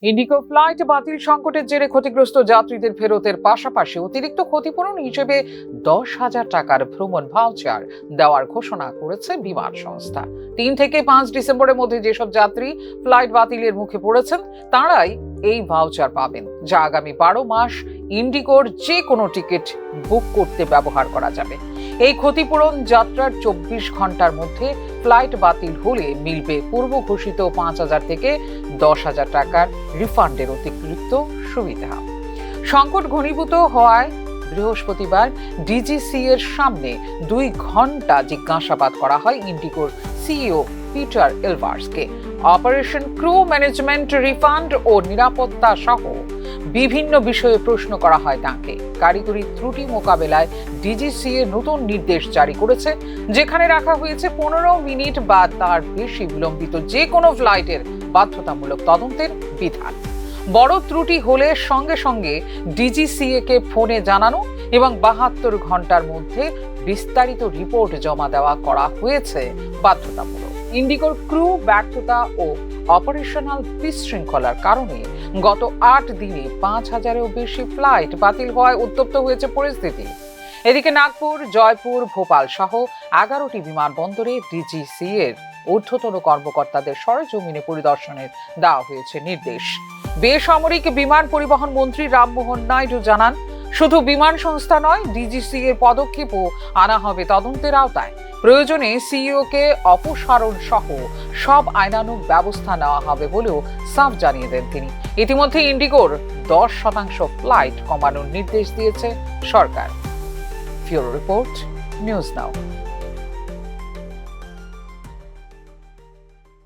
Indigo flight বাতিল সংকটের জেরে ক্ষতিগ্রস্ত যাত্রীদের ফেরতের পাশাপাশি অতিরিক্ত ক্ষতিপূরণ হিসেবে 10,000 টাকার ভ্রমণ ভাউচার দেওয়ার ঘোষণা করেছে বিমান সংস্থা। 3 থেকে 5 ডিসেম্বরের মধ্যে যেসব যাত্রী ফ্লাইট বাতিলের মুখে পড়েছেন তারাই এই ভাউচার পাবেন, যা আগামী 12 মাস ইন্ডিগোর যে কোনো টিকিট বুক করতে ব্যবহার করা যাবে। এই ক্ষতিপূরণ যাত্রার 24 ঘন্টার মধ্যে ফ্লাইট বাতিল হলে মিলবে পূর্ব ঘোষিত 5,000 থেকে 10,000 টাকার রিফান্ডের অতিরিক্ত সুবিধা। সংকট ঘনীভূত হওয়ায় বৃহস্পতিবার ডিজিসি এর সামনে 2 ঘন্টা জিজ্ঞাসাবাদ করা হয় ইন্ডিগোর সিইও পিটার এলভার্সকে। অপারেশন, ক্রু ম্যানেজমেন্ট, রিফান্ড ও নিরাপত্তা সহ বিভিন্ন বিষয়ে প্রশ্ন করা হয় তাকে। কারিগরি ত্রুটি মোকাবেলায় ডিজিসি এর নতুন নির্দেশ জারি করেছে, যেখানে রাখা হয়েছে 15 মিনিট বা তার বেশি বিলম্বিত যে কোনো ফ্লাইটের বাধ্যতামূলক তদন্তের বিধান। বড় ত্রুটি হলে সঙ্গে সঙ্গে ডিজিসিএ কে ফোনে জানানো এবং 72 ঘন্টার মধ্যে বিস্তারিত রিপোর্ট জমা দেওয়া করা হয়েছে বাধ্যতামূলক। ইন্ডিগোর ক্রু ব্যর্থতা ও অপারেশনাল বিশৃঙ্খলার কারণে গত 8 দিনে 5,000-এরও বেশি ফ্লাইট বাতিল হওয়ায় উত্তপ্ত হয়েছে পরিস্থিতি। এদিকে নাগপুর, জয়পুর, ভোপাল সহ 11টি বিমানবন্দরে ডিজিসি এর ঊর্ধ্বতন কর্মকর্তাদের সরেজমিনে পরিদর্শনের দেওয়া হয়েছে নির্দেশ। বেসামরিক বিমান পরিবহন মন্ত্রী রামমোহন নাইডু জানান, শুধু বিমান সংস্থা নয়, ডিজিসি এর পদক্ষেপও আনা হবে তদন্তের আওতায়। প্রয়োজনে সিইও কে অপসারণ সহ সব আইনানুগ ব্যবস্থা নেওয়া হবে বলেও সাফ জানিয়ে দেন তিনি। ইতিমধ্যে ইন্ডিগোর 10% ফ্লাইট কমানোর নির্দেশ দিয়েছে সরকার। ব্যুরো রিপোর্ট, নিউজ নাও।